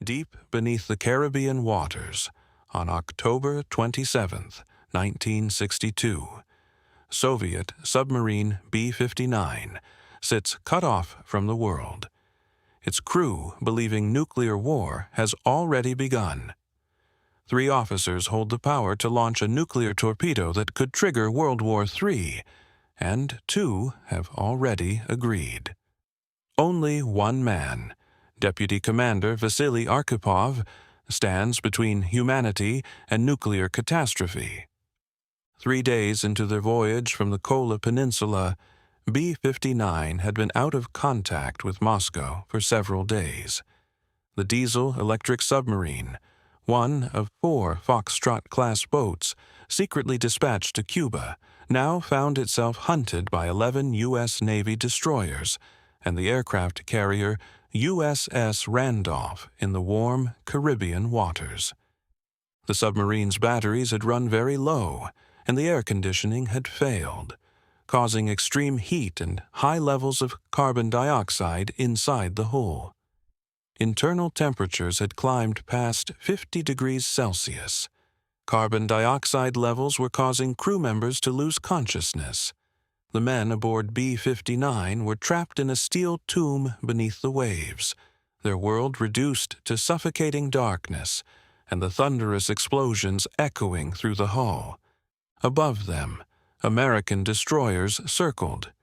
Deep beneath the Caribbean waters, on October 27, 1962, Soviet submarine B-59 sits cut off from the world. Its crew, believing nuclear war has already begun. 3 officers hold the power to launch a nuclear torpedo that could trigger World War III, and 2 have already agreed. Only one man, Deputy Commander Vasily Arkhipov, stands between humanity and nuclear catastrophe. 3 days into their voyage from the Kola Peninsula, B-59 had been out of contact with Moscow for several days. The diesel-electric submarine, one of 4 Foxtrot-class boats secretly dispatched to Cuba, now found itself hunted by 11 U.S. Navy destroyers and the aircraft carrier USS Randolph in the warm Caribbean waters. The submarine's batteries had run very low, and the air conditioning had failed, causing extreme heat and high levels of carbon dioxide inside the hull. Internal temperatures had climbed past 50 degrees Celsius. Carbon dioxide levels were causing crew members to lose consciousness. The men aboard B-59 were trapped in a steel tomb beneath the waves, their world reduced to suffocating darkness, and the thunderous explosions echoing through the hull. Above them, American destroyers circled.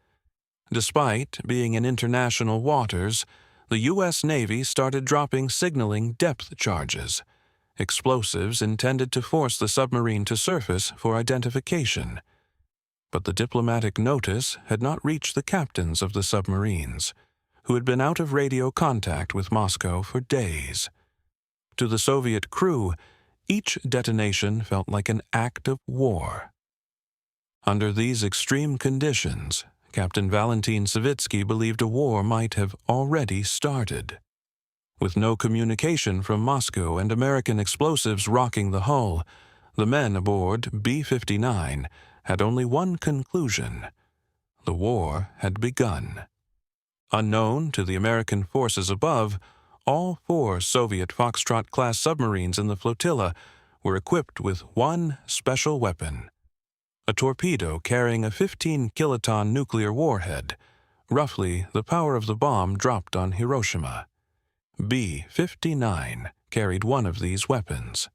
Despite being in international waters, the U.S. Navy started dropping signaling depth charges, explosives intended to force the submarine to surface for identification. But the diplomatic notice had not reached the captains of the submarines, who had been out of radio contact with Moscow for days. To the Soviet crew, each detonation felt like an act of war. Under these extreme conditions, Captain Valentin Savitsky believed a war might have already started. With no communication from Moscow and American explosives rocking the hull, the men aboard B-59 had only one conclusion: the war had begun. Unknown to the American forces above, all 4 Soviet Foxtrot-class submarines in the flotilla were equipped with one special weapon: a torpedo carrying a 15-kiloton nuclear warhead, roughly the power of the bomb dropped on Hiroshima. B-59 carried one of these weapons.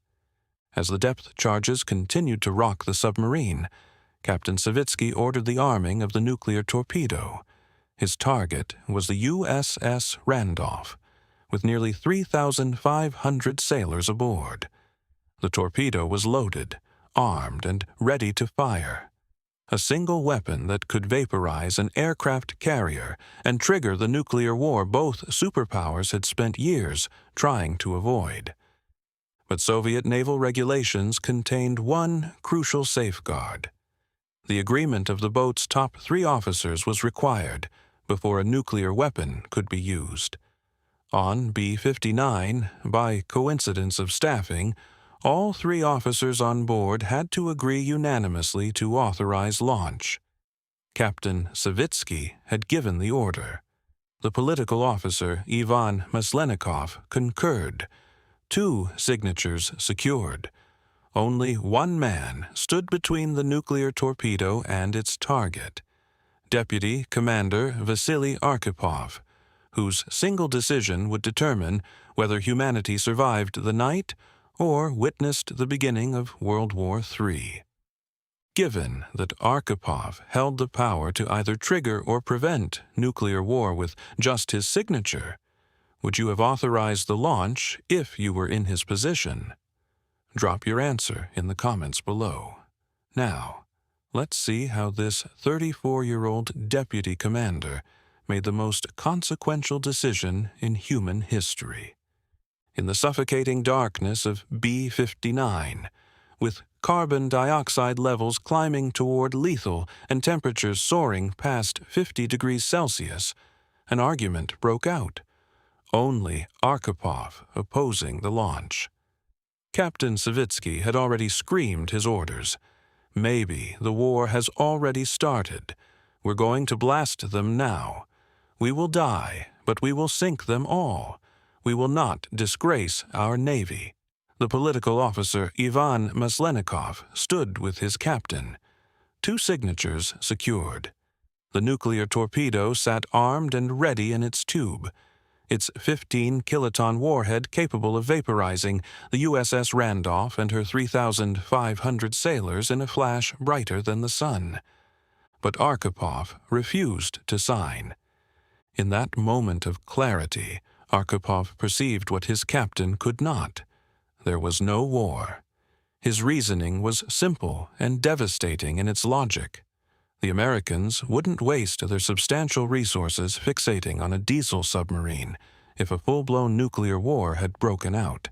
As the depth charges continued to rock the submarine, Captain Savitsky ordered the arming of the nuclear torpedo. His target was the USS Randolph, with nearly 3,500 sailors aboard. The torpedo was loaded, armed, and ready to fire. A single weapon that could vaporize an aircraft carrier and trigger the nuclear war both superpowers had spent years trying to avoid. But Soviet naval regulations contained one crucial safeguard. The agreement of the boat's top 3 officers was required before a nuclear weapon could be used. On B-59, by coincidence of staffing, all 3 officers on board had to agree unanimously to authorize launch. Captain Savitsky had given the order. The political officer, Ivan Maslenikov, concurred. 2 signatures secured. Only one man stood between the nuclear torpedo and its target: Deputy Commander Vasily Arkhipov, whose single decision would determine whether humanity survived the night or witnessed the beginning of World War III. Given that Arkhipov held the power to either trigger or prevent nuclear war with just his signature, would you have authorized the launch if you were in his position? Drop your answer in the comments below. Now, let's see how this 34-year-old deputy commander made the most consequential decision in human history. In the suffocating darkness of B-59, with carbon dioxide levels climbing toward lethal and temperatures soaring past 50 degrees Celsius, an argument broke out. Only Arkhipov opposing the launch. Captain Savitsky had already screamed his orders. Maybe the war has already started. We're going to blast them now. We will die, but we will sink them all. We will not disgrace our Navy. The political officer Ivan Maslenikov stood with his captain. 2 signatures secured. The nuclear torpedo sat armed and ready in its tube, its 15-kiloton warhead capable of vaporizing the USS Randolph and her 3,500 sailors in a flash brighter than the sun. But Arkhipov refused to sign. In that moment of clarity, Arkhipov perceived what his captain could not. There was no war. His reasoning was simple and devastating in its logic. The Americans wouldn't waste their substantial resources fixating on a diesel submarine if a full-blown nuclear war had broken out.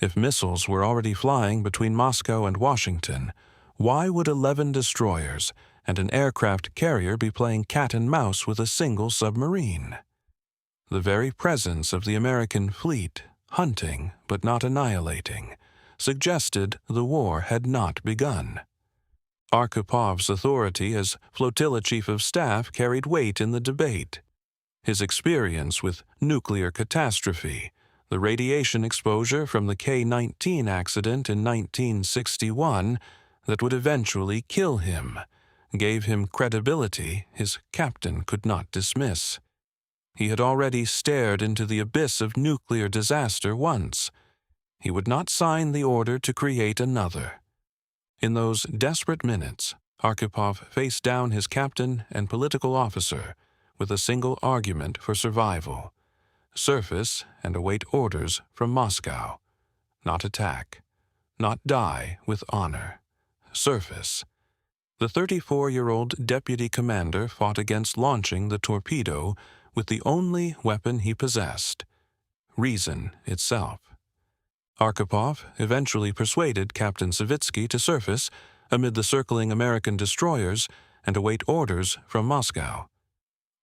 If missiles were already flying between Moscow and Washington, why would 11 destroyers and an aircraft carrier be playing cat and mouse with a single submarine? The very presence of the American fleet, hunting but not annihilating, suggested the war had not begun. Arkhipov's authority as flotilla chief of staff carried weight in the debate. His experience with nuclear catastrophe, the radiation exposure from the K-19 accident in 1961 that would eventually kill him, gave him credibility his captain could not dismiss. He had already stared into the abyss of nuclear disaster once. He would not sign the order to create another. In those desperate minutes, Arkhipov faced down his captain and political officer with a single argument for survival: surface and await orders from Moscow. Not attack. Not die with honor. Surface. The 34-year-old deputy commander fought against launching the torpedo with the only weapon he possessed: reason itself. Arkhipov eventually persuaded Captain Savitsky to surface amid the circling American destroyers and await orders from Moscow.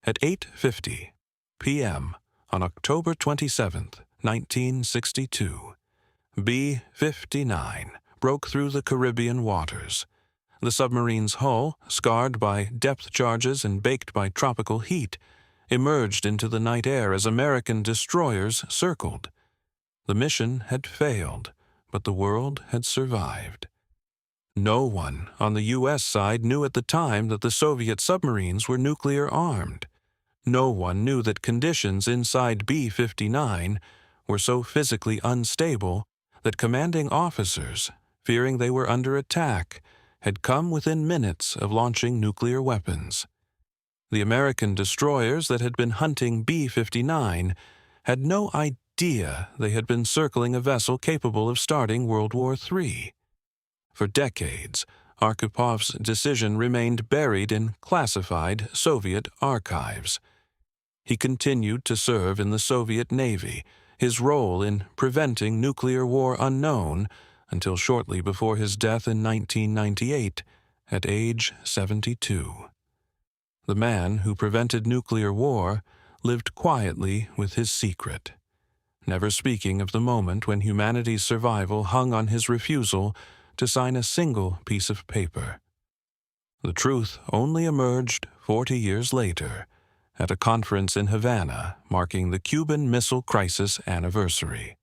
At 8:50 p.m. on October 27, 1962, B-59 broke through the Caribbean waters. The submarine's hull, scarred by depth charges and baked by tropical heat, emerged into the night air as American destroyers circled. The mission had failed, but the world had survived. No one on the U.S. side knew at the time that the Soviet submarines were nuclear-armed. No one knew that conditions inside B-59 were so physically unstable that commanding officers, fearing they were under attack, had come within minutes of launching nuclear weapons. The American destroyers that had been hunting B-59 had no idea they had been circling a vessel capable of starting World War III. For decades, Arkhipov's decision remained buried in classified Soviet archives. He continued to serve in the Soviet Navy, his role in preventing nuclear war unknown until shortly before his death in 1998, at age 72. The man who prevented nuclear war lived quietly with his secret, never speaking of the moment when humanity's survival hung on his refusal to sign a single piece of paper. The truth only emerged 40 years later, at a conference in Havana marking the Cuban Missile Crisis anniversary.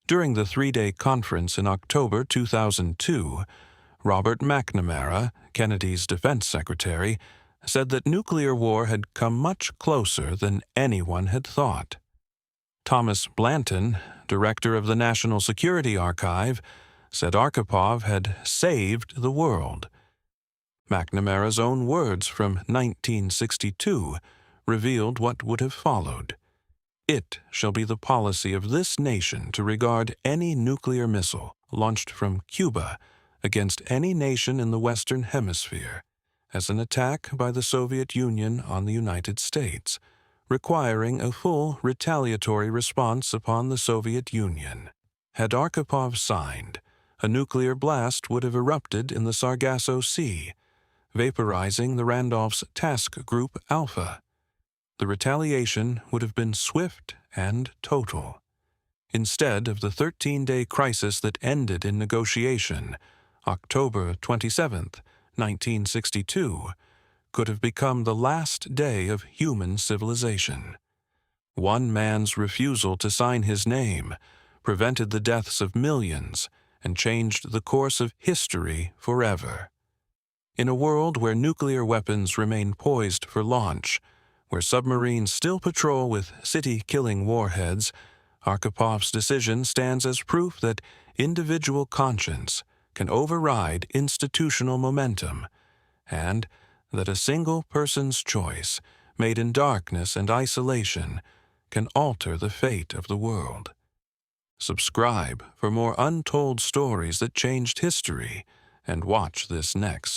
During the 3-day conference in October 2002, Robert McNamara, Kennedy's defense secretary, said that nuclear war had come much closer than anyone had thought. Thomas Blanton, director of the National Security Archive, said Arkhipov had saved the world. McNamara's own words from 1962 revealed what would have followed. It shall be the policy of this nation to regard any nuclear missile launched from Cuba against any nation in the Western Hemisphere as an attack by the Soviet Union on the United States, requiring a full retaliatory response upon the Soviet Union. Had Arkhipov signed, a nuclear blast would have erupted in the Sargasso Sea, vaporizing the Randolph's Task Group Alpha. The retaliation would have been swift and total. Instead of the 13-day crisis that ended in negotiation, October 27, 1962, could have become the last day of human civilization. One man's refusal to sign his name prevented the deaths of millions and changed the course of history forever. In a world where nuclear weapons remain poised for launch, where submarines still patrol with city-killing warheads, Archipov's decision stands as proof that individual conscience can override institutional momentum, and that a single person's choice, made in darkness and isolation, can alter the fate of the world. Subscribe for more untold stories that changed history, and watch this next